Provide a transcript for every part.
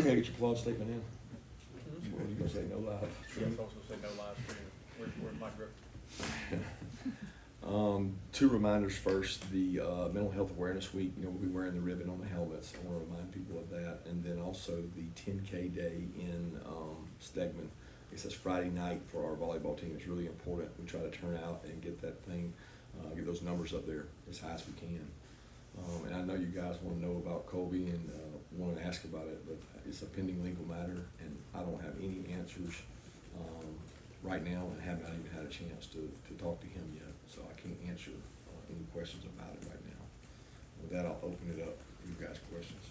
Can I get your plot statement in? What are you gonna say, no live? Sure, I was also say no live stream. Where's my grip? Two reminders first, the Mental Health Awareness Week, we'll be wearing the ribbon on the helmets. I wanna remind people of that. And then also the 10K day in Stegman. I guess that's Friday night for our volleyball team. It's really important. We try to turn out and get that thing, get those numbers up there as high as we can. And I know you guys wanna know about Colbie and wanted to ask about it, but it's a pending legal matter and I don't have any answers right now and have not even had a chance to talk to him yet. So I can't answer any questions about it right now. With that, I'll open it up to you guys' questions.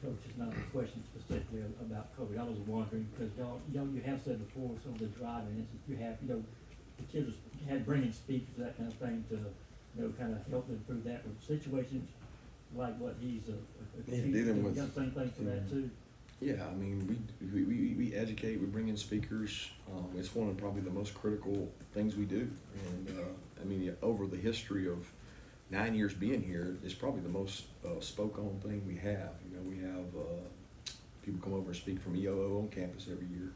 Coach, it's not a question specifically about COVID. I was wondering, because y'all, you have said before, some of the driving instances you have, the kids had bringing speakers, that kind of thing, to, kind of help them through that with situations like what he's dealing with. You got the same thing for that too? Yeah, I mean, we educate, we bring in speakers. It's one of probably the most critical things we do. And I mean, over the history of 9 years being here, it's probably the most spoke on thing we have. We have people come over and speak from EOO on campus every year.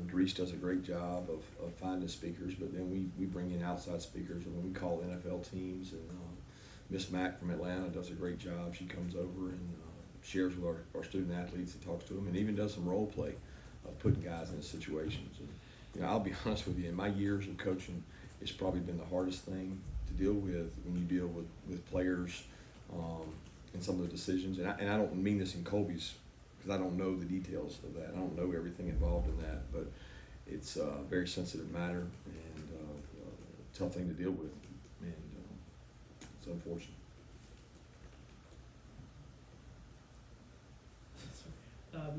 Dries does a great job of finding speakers, but then we bring in outside speakers, and when we call NFL teams, and Miss Mack from Atlanta does a great job. She comes over and shares with our student athletes and talks to them, and even does some role play of putting guys in situations. And I'll be honest with you, in my years of coaching, it's probably been the hardest thing to deal with when you deal with players and some of the decisions. And I don't mean this in Colbie's, because I don't know the details of that. I don't know everything involved in that, but it's a very sensitive matter and a tough thing to deal with, and it's unfortunate.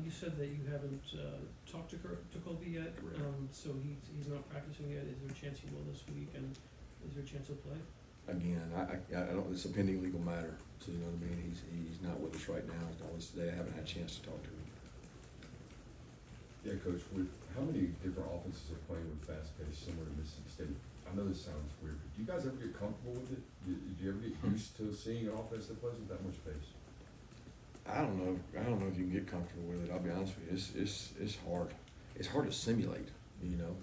You said that you haven't talked to Colbie yet, Correct. So he's not practicing yet. Is there a chance he will this week, and is there a chance he'll play? Again, I don't. It's a pending legal matter, so you know what I mean. He's not with us right now. He's not with us today. I haven't had a chance to talk to him. Yeah, Coach. How many different offenses are playing with fast pace similar to Mississippi State? I know this sounds weird, but do you guys ever get comfortable with it? Did you ever get used to seeing an offense that plays with that much pace? I don't know if you can get comfortable with it. I'll be honest with you. It's hard. It's hard to simulate.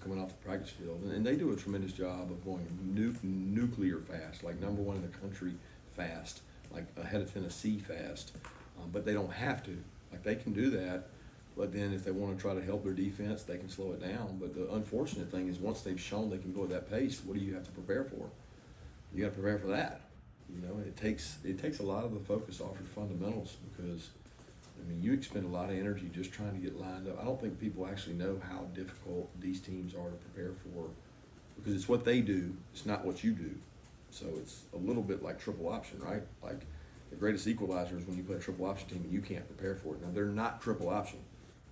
Coming off the practice field, and they do a tremendous job of going nuclear fast, like number one in the country fast, like ahead of Tennessee fast. But they don't have to. Like they can do that, but then if they want to try to help their defense, they can slow it down. But the unfortunate thing is, once they've shown they can go at that pace, what do you have to prepare for? You got to prepare for that. It takes a lot of the focus off your fundamentals, because you expend a lot of energy just trying to get lined up. I don't think people actually know how difficult these teams are to prepare for, because it's what they do, it's not what you do. So it's a little bit like triple option, right? Like the greatest equalizer is when you play a triple option team and you can't prepare for it. Now they're not triple option.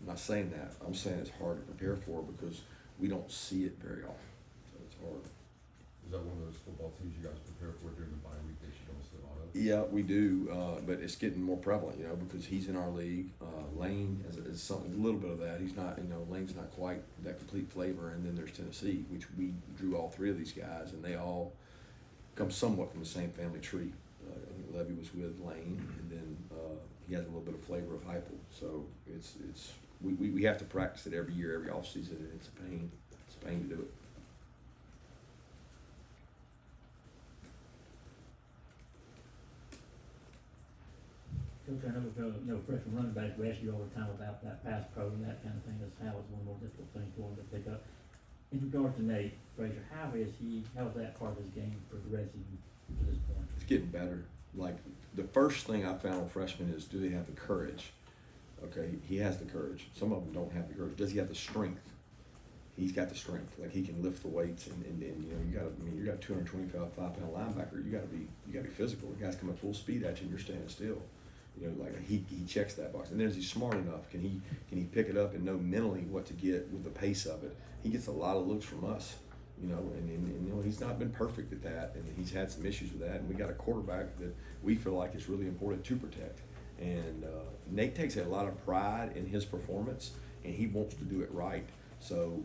I'm not saying that. I'm saying it's hard to prepare for because we don't see it very often. So it's hard. Is that one of those football teams you guys prepare for during the bye week that you don't see a lot of? Yeah, we do, but it's getting more prevalent, because he's in our league. Lane is something, a little bit of that. He's not, Lane's not quite that complete flavor. And then there's Tennessee, which we drew all three of these guys, and they all come somewhat from the same family tree. I think Levy was with Lane, and then he has a little bit of flavor of Heupel. So we have to practice it every year, every offseason, and it's a pain. It's a pain to do it. Coach, I know, freshman running back, we ask you all the time about that pass pro and that kind of thing. That's how it's one of the more difficult things for him to pick up. In regard to Nate Frazier, how is that part of his game progressing to this point? It's getting better. Like the first thing I found on freshmen is, do they have the courage? Okay, he has the courage. Some of them don't have the courage. Does he have the strength? He's got the strength. Like he can lift the weights, and you got a 225-pound linebacker. You got to be physical. The guy's coming full speed at you, and you're standing still. Like he checks that box. And then is he smart enough? Can he pick it up and know mentally what to get with the pace of it? He gets a lot of looks from us, and he's not been perfect at that, and he's had some issues with that. And we got a quarterback that we feel like is really important to protect. And Nate takes a lot of pride in his performance, and he wants to do it right. So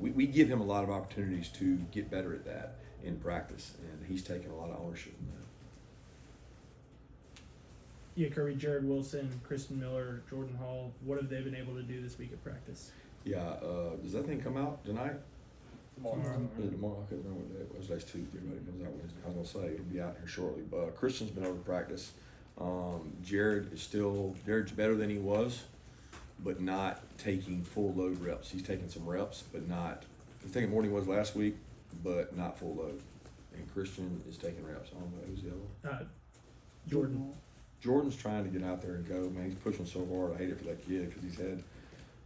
we give him a lot of opportunities to get better at that. in practice, and he's taken a lot of ownership in that. Yeah, Kirby, Jared Wilson, Kristen Miller, Jordan Hall, what have they been able to do this week at practice? Yeah, does that thing come out tonight? Tomorrow. Is it tomorrow? I couldn't remember what day it was. Today's Tuesday, right? It comes out Wednesday. I was gonna say, it'll be out here shortly. But Christian's been over to practice. Jared's better than he was, but not taking full load reps. He's taking some reps, but not, he's taking more than he was last week, but not full load. And Christian is taking reps. I don't know who's the other one. Jordan. Jordan's trying to get out there and go, man. He's pushing so hard. I hate it for that kid because he's had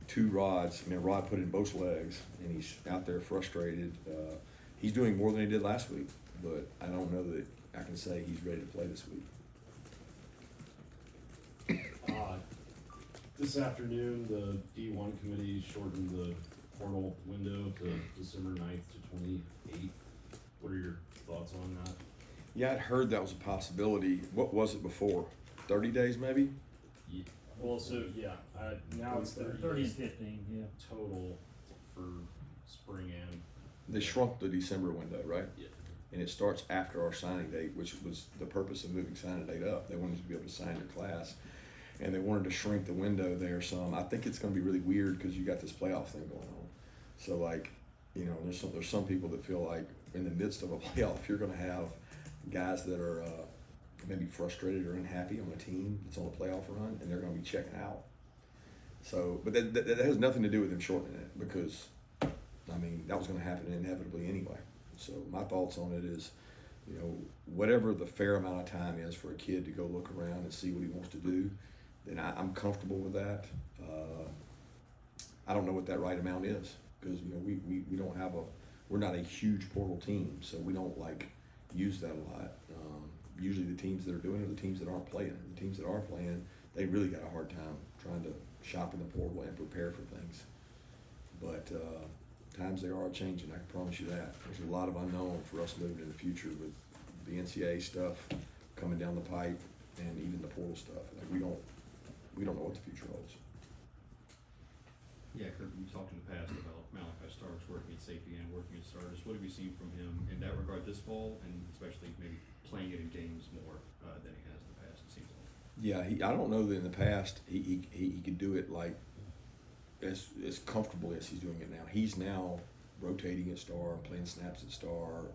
2 rods. I mean, a rod put in both legs, and he's out there frustrated. He's doing more than he did last week, but I don't know that I can say he's ready to play this week. This afternoon, the D1 committee shortened the portal window to December 9th to 28th. What are your thoughts on that? Yeah, I'd heard that was a possibility. What was it before? 30 days maybe? Yeah. Well, so yeah, now it's 30 and 15, yeah. total for spring and. They shrunk the December window, right? Yeah. And it starts after our signing date, which was the purpose of moving signing date up. They wanted to be able to sign your class, and they wanted to shrink the window there some. I think it's going to be really weird because you got this playoff thing going on. So like, you know, there's some people that feel like in the midst of a playoff, you're going to have guys that are maybe frustrated or unhappy on a team that's on a playoff run, and they're going to be checking out. So, but that has nothing to do with them shortening it, because I mean that was going to happen inevitably anyway. So my thoughts on it is, you know, whatever the fair amount of time is for a kid to go look around and see what he wants to do, then I'm comfortable with that. I don't know what that right amount is, because you know we don't have we're not a huge portal team, so we don't like use that a lot. Usually the teams that are doing it are the teams that aren't playing. The teams that are playing, they really got a hard time trying to shop in the portal and prepare for things. But times they are changing, I can promise you that. There's a lot of unknown for us moving in the future with the NCAA stuff coming down the pipe and even the portal stuff. Like we don't know what the future holds. Yeah, Kirk, we talked in the past about Malachi Starks working at safety and working at starters. What have you seen from him in that regard this fall, and especially maybe playing it in games more than he has in the past, it seems like? Yeah, I don't know that in the past he could do it like as comfortably as he's doing it now. He's now rotating at star, playing snaps at star,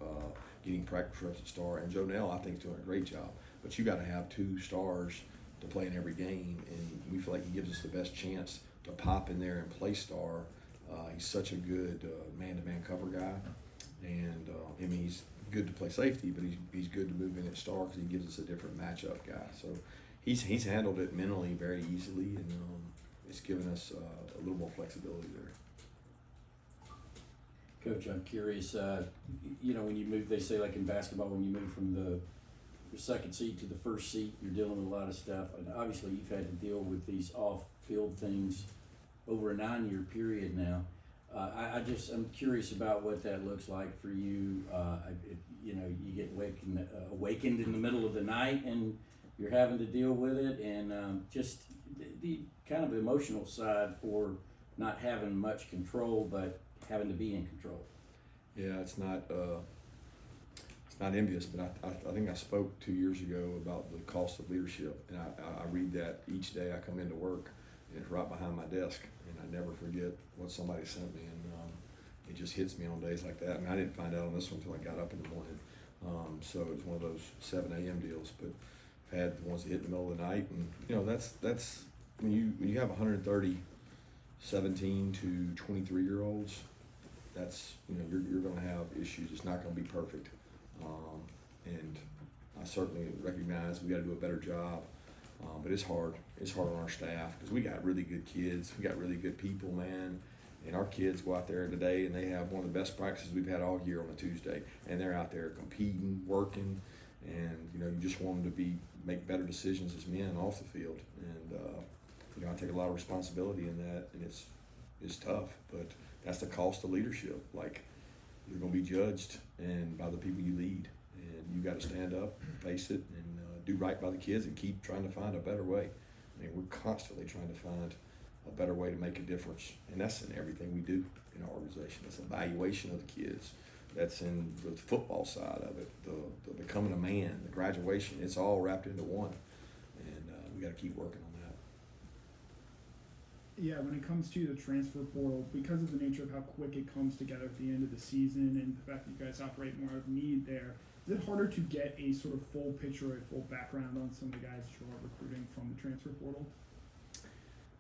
getting practice reps at star, and Jonell I think is doing a great job. But you got to have 2 stars to play in every game, and we feel like he gives us the best chance to pop in there and play star. He's such a good man-to-man cover guy, and I mean he's good to play safety, but he's good to move in at star because he gives us a different matchup guy. So he's handled it mentally very easily, and it's given us a little more flexibility there. Coach, I'm curious, you know, when you move, they say like in basketball, when you move from the second seat to the first seat, you're dealing with a lot of stuff. And obviously you've had to deal with these off-field things over a 9-year period now. I'm curious about what that looks like for you. You know, you get awakened in the middle of the night and you're having to deal with it, and just the kind of emotional side for not having much control, but having to be in control. Yeah, it's not envious, but I think I spoke 2 years ago about the cost of leadership, and I read that each day I come into work, and it's right behind my desk, and I never forget what somebody sent me, and it just hits me on days like that. I mean, I didn't find out on this one until I got up in the morning, so it was one of those 7 a.m. deals, but I've had the ones that hit in the middle of the night, and you know that's when you have 130 17 to 23-year-olds, that's, you know, you're going to have issues. It's not going to be perfect, and I certainly recognize we got to do a better job, but it's hard. It's hard on our staff because we got really good kids. We got really good people, man. And our kids go out there today and they have one of the best practices we've had all year on a Tuesday. And they're out there competing, working, and you know, you just want them to make better decisions as men off the field. And you know, I take a lot of responsibility in that, and it's tough, but that's the cost of leadership. Like, you're going to be judged and by the people you lead, and you got to stand up, face it, and do right by the kids and keep trying to find a better way. I mean, we're constantly trying to find a better way to make a difference, and that's in everything we do in our organization. It's evaluation of the kids, that's in the football side of it, the becoming a man, the graduation. It's all wrapped into one, and we got to keep working on that. Yeah, when it comes to the transfer portal, because of the nature of how quick it comes together at the end of the season and the fact that you guys operate more out of need there, is it harder to get a sort of full picture or a full background on some of the guys that you are recruiting from the transfer portal?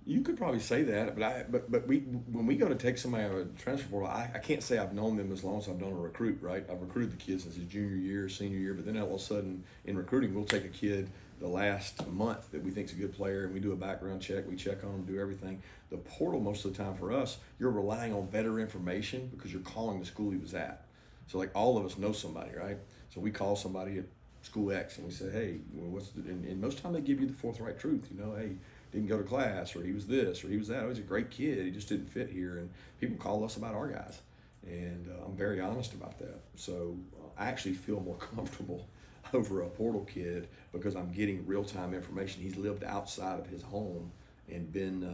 You could probably say that, but we when we go to take somebody out of a transfer portal, I can't say I've known them as long as I've known a recruit, right? I've recruited the kid since his junior year, senior year, but then all of a sudden in recruiting, we'll take a kid the last month that we think's a good player, and we do a background check, we check on them, do everything. The portal, most of the time for us, you're relying on better information because you're calling the school he was at. So like all of us know somebody, right? So we call somebody at school X and we say, hey, well, and most of the time they give you the forthright truth, hey, didn't go to class, or he was this, or he was that. Oh, he's a great kid, he just didn't fit here. And people call us about our guys, and I'm very honest about that. So I actually feel more comfortable over a portal kid because I'm getting real-time information. He's lived outside of his home and been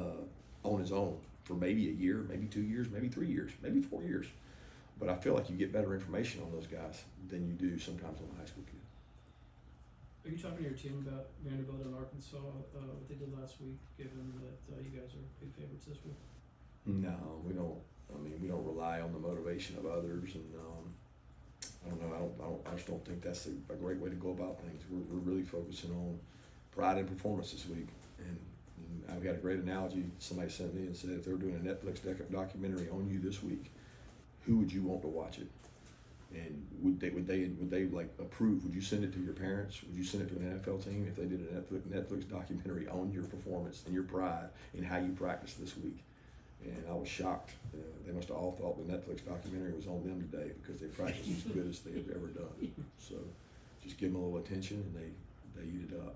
on his own for maybe a year, maybe 2 years, maybe 3 years, maybe 4 years. But I feel like you get better information on those guys than you do sometimes on a high school kid. Are you talking to your team about Vanderbilt and Arkansas, what they did last week, given that you guys are big favorites this week? No, we don't. I mean, we don't rely on the motivation of others, and I don't know. I just don't think that's a great way to go about things. We're really focusing on pride and performance this week, and I've got a great analogy. Somebody sent me and said if they were doing a Netflix documentary on you this week, who would you want to watch it? And would they like approve? Would you send it to your parents? Would you send it to an NFL team if they did a Netflix documentary on your performance and your pride and how you practiced this week? And I was shocked. They must have all thought the Netflix documentary was on them today because they practiced as good as they have ever done. So just give them a little attention and they eat it up.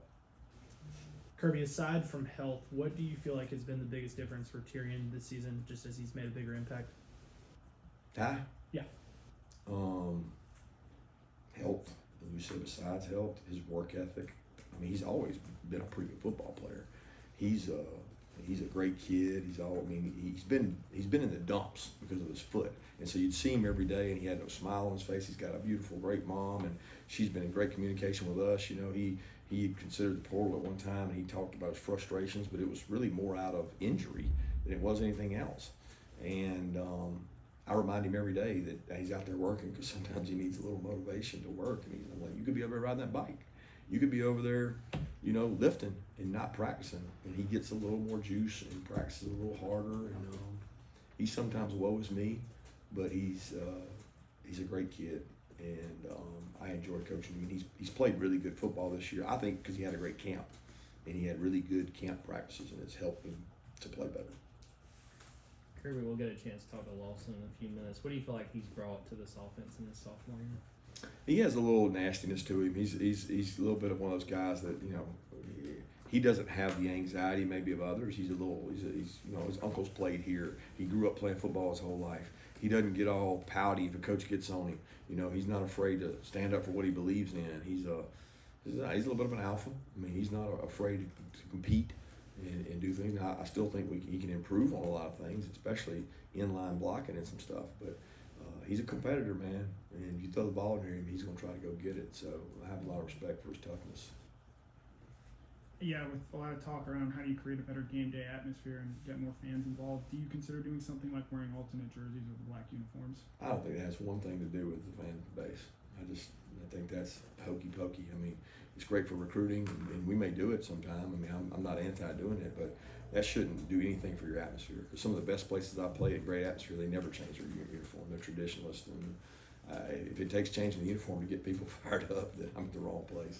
Kirby, aside from health, what do you feel like has been the biggest difference for Tyrion this season, just as he's made a bigger impact? Ty? Yeah. Health, as you said, besides health, his work ethic. I mean, he's always been a pretty good football player. He's a great kid. He's been in the dumps because of his foot. And so you'd see him every day and he had no smile on his face. He's got a beautiful, great mom, and she's been in great communication with us. He considered the portal at one time, and he talked about his frustrations, but it was really more out of injury than it was anything else. And I remind him every day that he's out there working because sometimes he needs a little motivation to work. And I'm like, you could be over there riding that bike. You could be over there, lifting and not practicing. And he gets a little more juice and practices a little harder. And he sometimes woe is me, but he's a great kid. And I enjoy coaching him. And he's played really good football this year, I think, because he had a great camp. And he had really good camp practices, and it's helped him to play better. Kirby, we'll get a chance to talk to Lawson in a few minutes. What do you feel like he's brought to this offense in his sophomore year? He has a little nastiness to him. He's a little bit of one of those guys that he doesn't have the anxiety maybe of others. He's his uncle's played here. He grew up playing football his whole life. He doesn't get all pouty if a coach gets on him. He's not afraid to stand up for what he believes in. He's a little bit of an alpha. I mean, he's not afraid to compete and do things. Now, I still think he can improve on a lot of things, especially inline blocking and some stuff. But he's a competitor, man. And you throw the ball near him, he's going to try to go get it. So I have a lot of respect for his toughness. Yeah, with a lot of talk around how do you create a better game day atmosphere and get more fans involved, do you consider doing something like wearing alternate jerseys with black uniforms? I don't think it has one thing to do with the fan base. I think that's hokey-pokey. I mean, it's great for recruiting, and we may do it sometime. I mean, I'm not anti-doing it, but that shouldn't do anything for your atmosphere. Because some of the best places I play at great atmosphere, they never change their uniform. They're traditionalists. And if it takes changing the uniform to get people fired up, then I'm at the wrong place.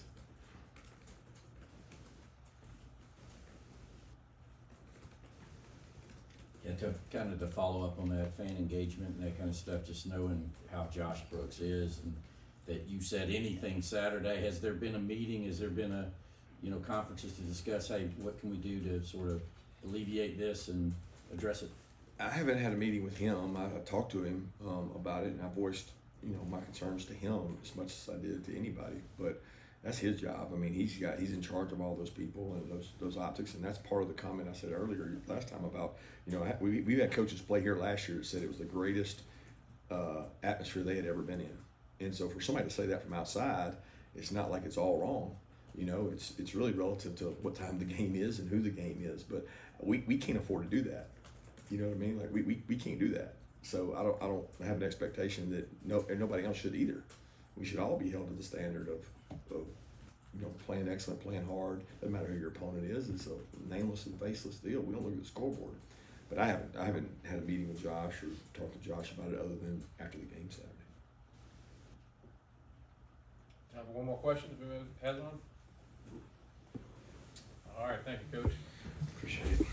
Yeah, to follow up on that fan engagement and that kind of stuff, just knowing how Josh Brooks is, and that you said anything Saturday. Has there been a meeting? Has there been conferences to discuss, hey, what can we do to sort of alleviate this and address it? I haven't had a meeting with him. I talked to him about it, and I voiced my concerns to him as much as I did to anybody. But that's his job. I mean, he's in charge of all those people and those optics, and that's part of the comment I said earlier last time about we've had coaches play here last year that said it was the greatest atmosphere they had ever been in. And so for somebody to say that from outside, it's not like it's all wrong. You know, it's really relative to what time the game is and who the game is. But we can't afford to do that. You know what I mean? Like we can't do that. So I don't have an expectation that nobody else should either. We should all be held to the standard of you know, playing excellent, playing hard. Doesn't matter who your opponent is. It's a nameless and faceless deal. We don't look at the scoreboard. But I haven't had a meeting with Josh or talked to Josh about it other than after the game Saturday. Time for one more question if anyone has one. All right, thank you, Coach. Appreciate it.